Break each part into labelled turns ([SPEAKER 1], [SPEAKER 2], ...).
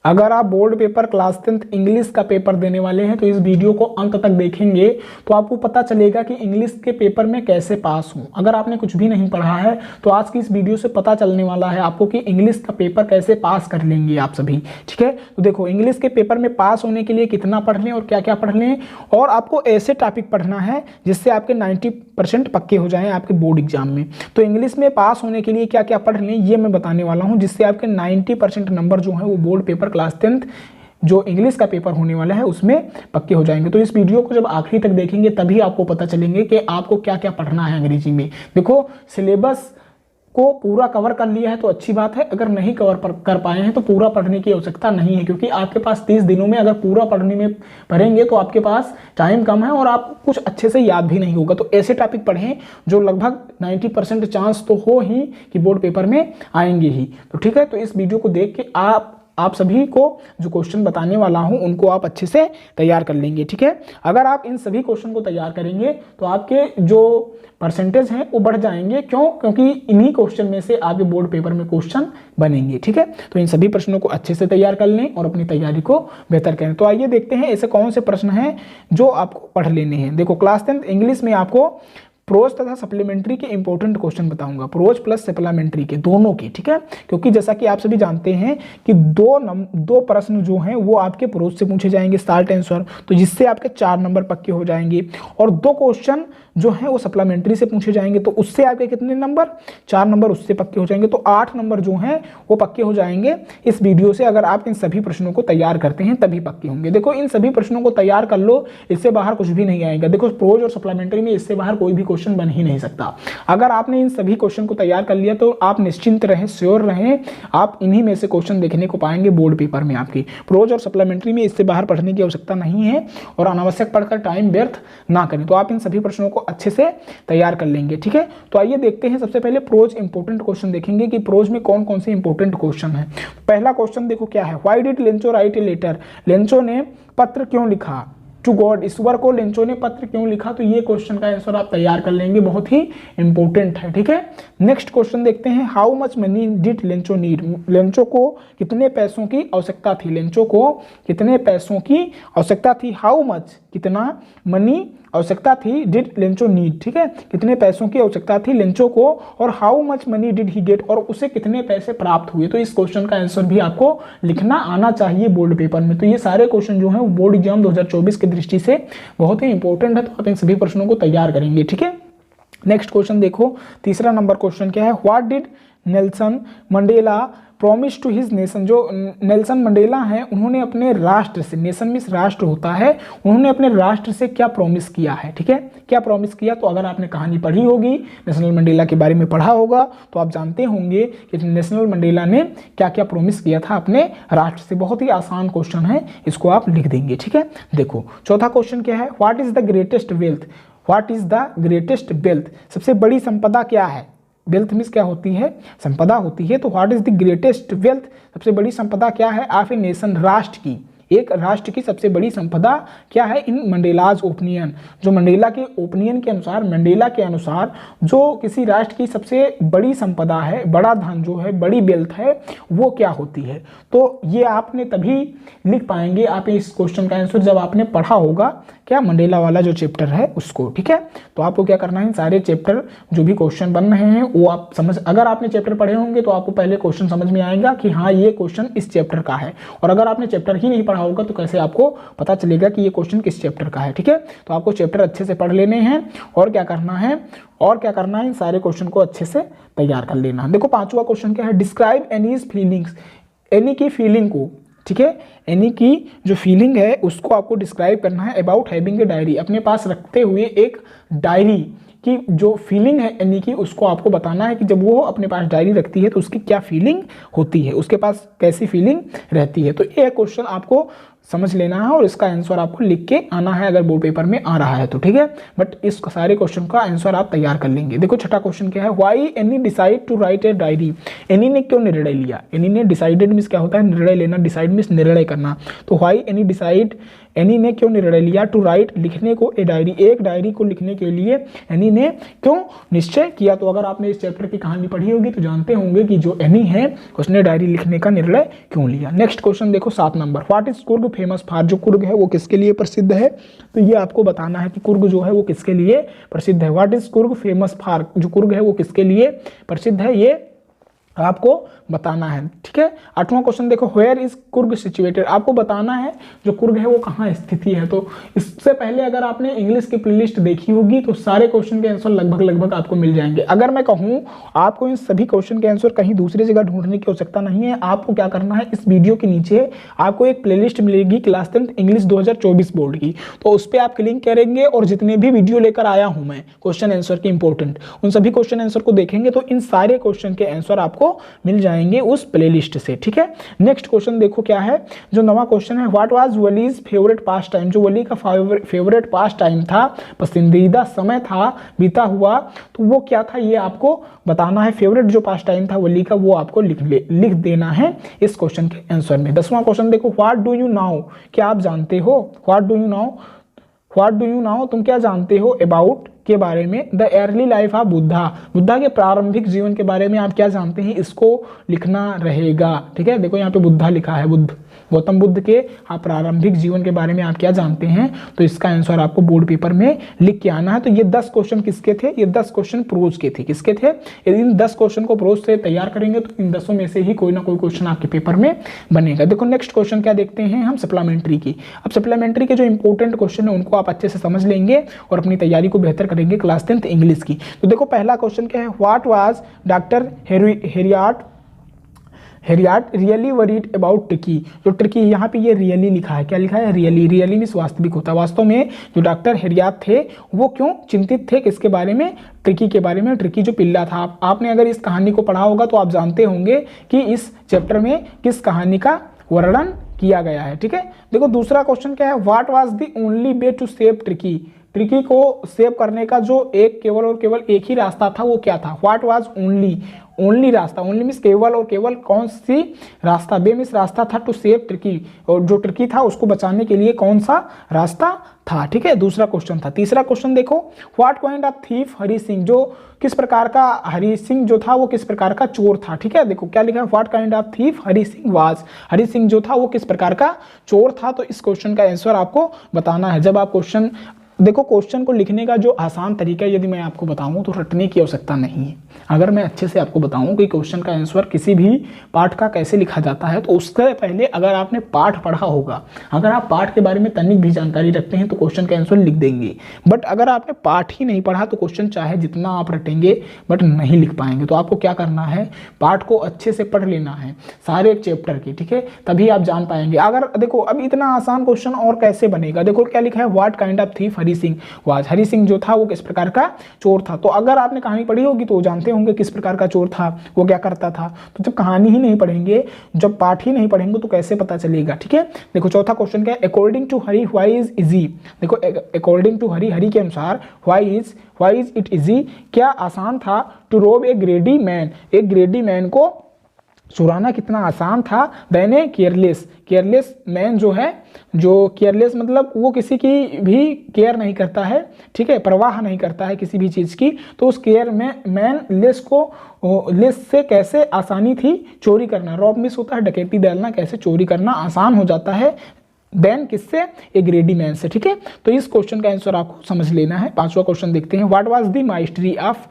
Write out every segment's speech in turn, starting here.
[SPEAKER 1] अगर आप board paper class 10th English का पेपर देने वाले हैं तो इस वीडियो को अंत तक देखेंगे तो आपको पता चलेगा कि इंग्लिश के पेपर में कैसे पास हो। अगर आपने कुछ भी नहीं पढ़ा है तो आज की इस वीडियो से पता चलने वाला है आपको कि इंग्लिश का पेपर कैसे पास कर लेंगे आप सभी। ठीक है, तो देखो इंग्लिश के पेपर में पास होने के लिए कितना पढ़ लें और क्या क्या पढ़ लें, और आपको ऐसे टॉपिक पढ़ना है जिससे आपके 90% पक्के हो जाएं आपके बोर्ड एग्जाम में। तो इंग्लिश में पास होने के लिए क्या क्या पढ़ लें ये मैं बताने वाला हूं, जिससे आपके 90% नंबर जो है वो बोर्ड पेपर क्लास 10th जो इंग्लिश का पेपर होने वाला है उसमें पक्के हो जाएंगे। तो इस वीडियो को जब आखिरी तक देखेंगे तभी आपको पता चलेंगे कि आपको क्या क्या पढ़ना है अंग्रेजी में। देखो सिलेबस को पूरा कवर कर लिया है तो अच्छी बात है, अगर नहीं कवर कर पाए हैं तो पूरा पढ़ने की आवश्यकता नहीं है, क्योंकि आपके पास 30 दिनों में अगर पूरा पढ़ने में पढ़ेंगे तो आपके पास टाइम कम है और आप कुछ अच्छे से याद भी नहीं होगा। तो ऐसे टॉपिक पढ़ें जो लगभग 90% चांस तो हो ही कि बोर्ड पेपर में आएंगे ही। तो ठीक है, तो इस वीडियो को देख के आप सभी को जो क्वेश्चन बताने वाला हूं उनको आप अच्छे से तैयार कर लेंगे। ठीक है, अगर आप इन सभी क्वेश्चन को तैयार करेंगे तो आपके जो परसेंटेज हैं वो बढ़ जाएंगे। क्यों? क्योंकि इन्हीं क्वेश्चन में से आपके बोर्ड पेपर में क्वेश्चन बनेंगे। ठीक है, तो इन सभी प्रश्नों को अच्छे से तैयार कर लें और अपनी तैयारी को बेहतर करें। तो आइए देखते हैं ऐसे कौन से प्रश्न हैं जो आपको पढ़ लेने हैं। देखो क्लास 10th इंग्लिश में आपको प्रोज तथा सप्लीमेंट्री के इंपॉर्टेंट क्वेश्चन बताऊंगा, प्रोज प्लस सप्लीमेंट्री के दोनों के। ठीक है, क्योंकि जैसा कि आप सभी जानते हैं कि दो प्रश्न जो हैं वो आपके प्रोज से पूछे जाएंगे शॉर्ट आंसर, तो जिससे आपके 4 नंबर पक्के हो जाएंगे, और 2 क्वेश्चन जो हैं वो सप्लीमेंट्री से पूछे जाएंगे तो उससे आपके कितने नंबर, 4 नंबर उससे पक्के हो जाएंगे। तो 8 नंबर जो हैं वो पक्के हो जाएंगे इस वीडियो से। अगर आप इन सभी प्रश्नों को तैयार करते हैं तभी पक्के होंगे। देखो इन सभी प्रश्नों को तैयार कर लो, इससे बाहर कुछ भी नहीं आएगा। देखो प्रोज और सप्लीमेंट्री में इससे बाहर कोई भी क्वेश्चन बन ही नहीं सकता। अगर आपने इन सभी क्वेश्चन को तैयार कर लिया तो आप निश्चिंत रहें, श्योर रहें, आप इन्हीं में से क्वेश्चन देखने को पाएंगे बोर्ड पेपर में आपकी। प्रोज और सप्लीमेंट्री में इससे बाहर पढ़ने की आवश्यकता नहीं है और अनावश्यक पढ़कर टाइम व्यर्थ ना करें। तो आप इन सभी प्रश्नों को अच्छे से तैयार कर लेंगे। ठीक है, तो आइए देखते हैं। सबसे पहले प्रोज इंपॉर्टेंट क्वेश्चन देखेंगे कि प्रोज में कौन कौन से इंपॉर्टेंट क्वेश्चन है। पहला क्वेश्चन देखो क्या है, why did Lencho write a letter, Lencho ने पत्र क्यों लिखा टू गॉड, ईश्वर को लेंचो ने पत्र क्यों लिखा। तो ये क्वेश्चन का आंसर आप तैयार कर लेंगे, बहुत ही इंपॉर्टेंट है। ठीक है, नेक्स्ट क्वेश्चन देखते हैं, how much money did Lencho need, Lencho को कितने पैसों की आवश्यकता थी, लेंचो को कितने पैसों की आवश्यकता थी, हाउ मच कितना, मनी आवश्यकता थी, डिड लेंचो नीड। ठीक है, कितने पैसों की आवश्यकता थी लेंचो को, और how much money did he get, और उसे कितने पैसे प्राप्त हुए। तो इस क्वेश्चन का आंसर भी आपको लिखना आना चाहिए बोर्ड पेपर में। तो ये सारे क्वेश्चन जो हैं वो बोर्ड एग्जाम 2024 की दृष्टि से बहुत ही इंपॉर्टेंट है, तो आप इन सभी प्रश्नों को तैयार करेंगे। ठीक है, नेक्स्ट क्वेश्चन देखो, तीसरा नंबर क्वेश्चन क्या है, what did Nelson Mandela promise to his nation. जो नेल्सन मंडेला हैं उन्होंने अपने राष्ट्र से, नेशन मींस राष्ट्र होता है, उन्होंने अपने राष्ट्र से क्या प्रॉमिस किया है। ठीक है, क्या प्रॉमिस किया, तो अगर आपने कहानी पढ़ी होगी, नेशनल मंडेला के बारे में पढ़ा होगा तो आप जानते होंगे कि नेशनल मंडेला ने क्या क्या प्रॉमिस किया था अपने राष्ट्र से। बहुत ही आसान क्वेश्चन है, इसको आप लिख देंगे। ठीक है, देखो चौथा क्वेश्चन क्या है, what is the greatest wealth, what is the greatest wealth, सबसे बड़ी संपदा क्या है। वेल्थ मीन्स क्या होती है, संपदा होती है। तो what is the greatest wealth, सबसे बड़ी संपदा क्या है ऑफ ए नेशन, राष्ट्र की, एक राष्ट्र की सबसे बड़ी संपदा क्या है इन मंडेलाज ओपिनियन। जो मंडेला के ओपिनियन के अनुसार, मंडेला के अनुसार जो किसी राष्ट्र की सबसे बड़ी संपदा है, बड़ा धन जो है, बड़ी वेल्थ है, वो क्या होती है। तो ये आपने तभी लिख पाएंगे आप इस क्वेश्चन का आंसर जब आपने पढ़ा होगा क्या, मंडेला वाला जो चैप्टर है उसको। ठीक है, तो आपको क्या करना है, सारे चैप्टर जो भी क्वेश्चन बन रहे हैं वो आप समझ, अगर आपने चैप्टर पढ़े होंगे तो आपको पहले क्वेश्चन समझ में आएगा कि हाँ ये क्वेश्चन इस चैप्टर का है, और अगर आपने चैप्टर ही नहीं पढ़ा होगा तो कैसे आपको पता चलेगा कि ये क्वेश्चन किस चैप्टर का है। ठीक है, तो आपको चैप्टर अच्छे से पढ़ लेने हैं और क्या करना है, इन सारे क्वेश्चन को अच्छे से तैयार कर लेना। देखो पांचवा क्वेश्चन क्या है, डिस्क्राइब एनीज फीलिंग्स, एनी की फीलिंग को। ठीक है, एनी की जो फीलिंग है उसको आपको डिस्क्राइब करना है अबाउट हैविंग ए डायरी, अपने पास रखते हुए एक डायरी की जो फीलिंग है एनी की उसको आपको बताना है कि जब वो अपने पास डायरी रखती है तो उसकी क्या फीलिंग होती है, उसके पास कैसी फीलिंग रहती है। तो ये क्वेश्चन आपको समझ लेना है और इसका आंसर आपको लिख के आना है अगर बोर्ड पेपर में आ रहा है तो, ठीक है। बट इस सारे क्वेश्चन का आंसर आप तैयार कर लेंगे। देखो छठा क्वेश्चन क्या है, why Anne decided to write a diary. Anne ने क्यों निर्णय लिया, एनी ने डिसाइडेड मींस क्या होता है, निर्णय लेना, डिसाइड मींस निर्णय करना। तो व्हाई एनी डिसाइड, एनी ने क्यों निर्णय लिया टू राइट लिखने को ए डायरी, एक डायरी को लिखने के लिए एनी ने क्यों निश्चय किया। तो अगर आपने इस चैप्टर की कहानी पढ़ी होगी तो जानते होंगे कि जो एनी है उसने डायरी लिखने का निर्णय क्यों लिया। नेक्स्ट क्वेश्चन देखो 7 number, what is Coorg famous for. जो कुर्ग है वो किसके लिए प्रसिद्ध है, तो ये आपको बताना है कि कुर्ग जो है वो किसके लिए प्रसिद्ध है। What is Coorg famous for, जो कुर्ग है वो किसके लिए प्रसिद्ध है, ये आपको बताना है, ठीक है। 8वां क्वेश्चन देखो, वेयर इज कुर्ग सिचुएटेड। आपको बताना है जो कुर्ग है वो कहाँ स्थिति है। तो इससे पहले अगर आपने इंग्लिश की प्लेलिस्ट देखी होगी तो सारे क्वेश्चन के आंसर लगभग आपको मिल जाएंगे। अगर मैं कहूँ आपको इन सभी क्वेश्चन के आंसर कहीं दूसरी जगह ढूंढने की आवश्यकता नहीं है। आपको क्या करना है, इस वीडियो के नीचे आपको एक प्लेलिस्ट मिलेगी क्लास 10th इंग्लिश 2024 बोर्ड की, तो उस पर आप क्लिक करेंगे और जितने भी वीडियो लेकर आया हूं मैं क्वेश्चन आंसर के इंपॉर्टेंट, उन सभी क्वेश्चन आंसर को देखेंगे तो इन सारे क्वेश्चन के आंसर आपको मिल जाएंगे उस प्लेलिस्ट से, ठीक है। नेक्स्ट क्वेश्चन देखो क्या है, जो नवा क्वेश्चन है, what was Wali's favourite pastime. जो वली का फेवरेट पास टाइम था, पसंदीदा समय था बीता हुआ, तो वो क्या था ये आपको बताना है। फेवरेट जो पास टाइम था वली का वो आपको लिख देना है इस क्वेश्चन के आंसर में। 10वां क्वेश्चन देखो, व्हाट डू यू नाउ। क्या आप जानते हो, what do you now, what do you now तुम क्या जानते हो अबाउट के बारे में, the early life of Buddha. Buddha के प्रारंभिक जीवन के बारे में आप क्या जानते हैं, इसको लिखना रहेगा, ठीक है। देखो यहाँ पे बुद्धा लिखा है, बुद्ध, गौतम बुद्ध के प्रारंभिक जीवन के बारे में आप क्या जानते हैं, तो इसका आंसर आपको बोर्ड पेपर में लिख के आना है। तो ये 10 क्वेश्चन किसके थे, ये 10 क्वेश्चन प्रोज के थे। किसके थे, यदि इन 10 क्वेश्चन को प्रोज से तैयार करेंगे तो इन 10 में से ही कोई ना कोई क्वेश्चन आपके पेपर में बनेगा। देखो नेक्स्ट क्वेश्चन क्या देखते हैं हम, सप्लीमेंट्री की। अब सप्लीमेंट्री के जो इंपॉर्टेंट क्वेश्चन है उनको आप अच्छे से समझ लेंगे और अपनी तैयारी को बेहतर करेंगे क्लास 10th इंग्लिश की। तो देखो पहला क्वेश्चन क्या है, what was doctor Herriot really worried about Tricki. जो ट्रिकी यहाँ पे ये रियली लिखा है, क्या लिखा है, रियली, रियली मींस वास्तविक होता है। वास्तव में जो डॉक्टर हेरियाट थे वो क्यों चिंतित थे, किसके बारे में, ट्रिकी के बारे में। ट्रिकी जो पिल्ला था, आपने अगर इस कहानी को पढ़ा होगा तो आप जानते होंगे कि इस चैप्टर में किस कहानी का वर्णन किया गया है, ठीक है। देखो दूसरा क्वेश्चन क्या है, what was the only way to save Tricki. Tricki को सेव करने का जो केवल और केवल एक ही रास्ता था वो क्या था, व्हाट वाज ओनली, ओनली रास्ता, ओनली मीन्स केवल और केवल कौन सी रास्ता, बे मीन्स रास्ता था, टू सेव ट्रिकी, और जो ट्रिकी था उसको बचाने के लिए कौन सा रास्ता था, ठीक है। दूसरा क्वेश्चन था। तीसरा क्वेश्चन देखो, what kind of thief Hari Singh. जो किस प्रकार का हरी सिंह जो था वो किस प्रकार का चोर था, ठीक है। देखो क्या लिखा है, what kind of thief Hari Singh was. Hari Singh जो था वो किस प्रकार का चोर था, तो इस क्वेश्चन का आंसर आपको बताना है। जब आप क्वेश्चन देखो, क्वेश्चन को लिखने का जो आसान तरीका यदि मैं आपको बताऊं तो रटने की आवश्यकता नहीं है। अगर मैं अच्छे से आपको बताऊं कि क्वेश्चन का आंसर किसी भी पाठ का कैसे लिखा जाता है तो उससे पहले अगर आपने पाठ पढ़ा होगा, अगर आप पाठ के बारे में तनिक भी जानकारी रखते हैं तो क्वेश्चन का आंसर लिख देंगे। बट अगर आपने पाठ ही नहीं पढ़ा तो क्वेश्चन चाहे जितना आप रटेंगे बट नहीं लिख पाएंगे। तो आपको क्या करना है, पाठ को अच्छे से पढ़ लेना है सारे चैप्टर की, ठीक है, तभी आप जान पाएंगे। अगर देखो अब इतना आसान क्वेश्चन और कैसे बनेगा, देखो क्या लिखा है, what kind of thief Hari Singh was. Hari Singh जो था वो किस प्रकार का चोर था। तो अगर आपने कहानी पढ़ी होगी तो जानते होंगे किस प्रकार का चोर था, वो क्या करता था। तो जब कहानी ही नहीं पढ़ेंगे, जब पाठ ही नहीं पढ़ेंगे तो कैसे पता चलेगा, ठीक है। देखो चौथा क्वेश्चन क्या है, according to Hari why is easy. देखो अकॉर्डिंग टू हरी, हरी के अनुसार व्हाई इज इट इजी, क्या आसान था, टू रोब ए ग्रेडी मैन, एक ग्रेडी मैन को चुराना कितना आसान था, देन ए केयरलेस मैन जो है, जो केयरलेस मतलब वो किसी की भी केयर नहीं करता है, ठीक है, परवाह नहीं करता है किसी भी चीज़ की। तो उस केयर में मैन लेस से कैसे आसानी थी चोरी करना, रॉब मिस होता है डकैती डालना, कैसे चोरी करना आसान हो जाता है देन किससे, एक ग्रेडी मैन से, ठीक है। तो इस क्वेश्चन का आंसर आपको समझ लेना है। पांचवा क्वेश्चन देखते हैं, what was the mystery of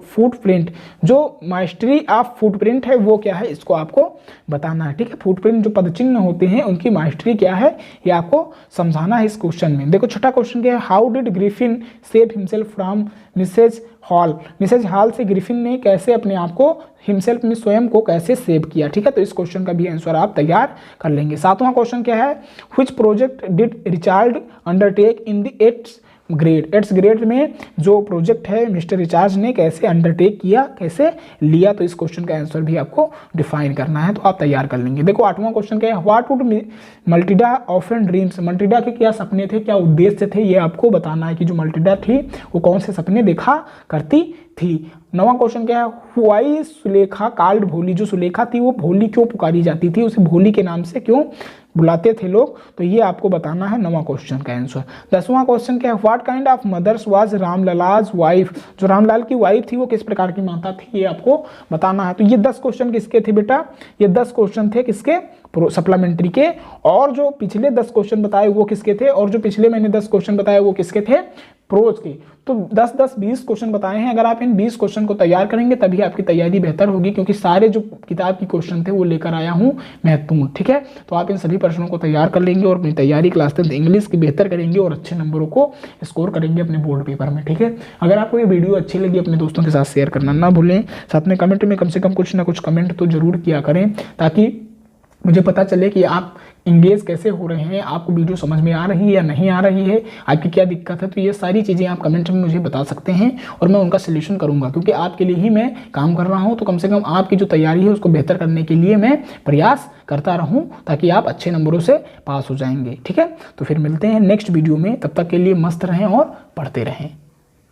[SPEAKER 1] footprint. जो माइस्ट्री ऑफ फुटप्रिंट है वो क्या है, इसको आपको बताना है, ठीक है। फुटप्रिंट जो पदचिन्ह होते हैं उनकी माइस्ट्री क्या है ये आपको समझाना है इस क्वेश्चन में। देखो छठा क्वेश्चन क्या है, how did Griffin save himself from Mrs Hall. Mrs Hall से ग्रिफिन ने कैसे अपने आप को, हिमसेल्फ में स्वयं को कैसे सेव किया, ठीक है। तो इस क्वेश्चन का भी आंसर आप तैयार कर लेंगे। सातवां क्वेश्चन क्या है, which project did Richard undertake in the 8th grade. 8th grade में जो प्रोजेक्ट है मिस्टर रिचार्ड ने कैसे अंडरटेक किया, कैसे लिया, तो इस क्वेश्चन का आंसर भी आपको डिफाइन करना है, तो आप तैयार कर लेंगे। देखो 8वां क्वेश्चन क्या है, व्हाट वुड मल्टीडा ऑफन ड्रीम्स, मल्टीडा के क्या सपने थे, क्या उद्देश्य थे, ये आपको बताना है कि जो मल्टीडा थी वो कौन से सपने देखा करती थी। 9वां क्वेश्चन क्या है, व्हाई सुलेखा कॉल्ड भोली, जो सुलेखा थी वो भोली क्यों पुकारी जाती थी, उसे भोली के नाम से क्यों बुलाते थे लोग, तो ये आपको बताना है 9वां क्वेश्चन का आंसर। 10वां क्वेश्चन क्या है, what kind of mothers was Ramlal's wife, जो रामलाल की वाइफ थी वो किस प्रकार की माता थी, ये आपको बताना है। तो ये 10 क्वेश्चन किसके थे बेटा, ये 10 क्वेश्चन थे किसके, सप्लीमेंट्री के, और जो पिछले 10 क्वेश्चन बताए वो किसके थे, और जो पिछले मैंने 10 क्वेश्चन बताए वो किसके थे, प्रोज के। तो 10-10 20 क्वेश्चन बताए हैं, अगर आप इन 20 क्वेश्चन को तैयार करेंगे तभी आपकी तैयारी बेहतर होगी, क्योंकि सारे जो किताब की क्वेश्चन थे वो लेकर आया हूं महत्वपूर्ण, ठीक है। तो आप इन सभी प्रश्नों को तैयार कर लेंगे और अपनी तैयारी क्लास 10 इंग्लिश की बेहतर करेंगे और अच्छे नंबरों को स्कोर करेंगे अपने बोर्ड पेपर में, ठीक है। अगर आपको ये वीडियो अच्छी लगी अपने दोस्तों के साथ शेयर करना ना भूलें, साथ में कमेंट में कम से कम कुछ ना कुछ कमेंट तो जरूर किया करें, ताकि मुझे पता चले कि आप इंगेज कैसे हो रहे हैं, आपको वीडियो समझ में आ रही है या नहीं आ रही है, आपकी क्या दिक्कत है। तो ये सारी चीज़ें आप कमेंट में मुझे बता सकते हैं और मैं उनका सलूशन करूंगा, क्योंकि आपके लिए ही मैं काम कर रहा हूं। तो कम से कम आपकी जो तैयारी है उसको बेहतर करने के लिए मैं प्रयास करता रहूं, ताकि आप अच्छे नंबरों से पास हो जाएंगे, ठीक है। तो फिर मिलते हैं नेक्स्ट वीडियो में, तब तक के लिए मस्त रहें और पढ़ते रहें।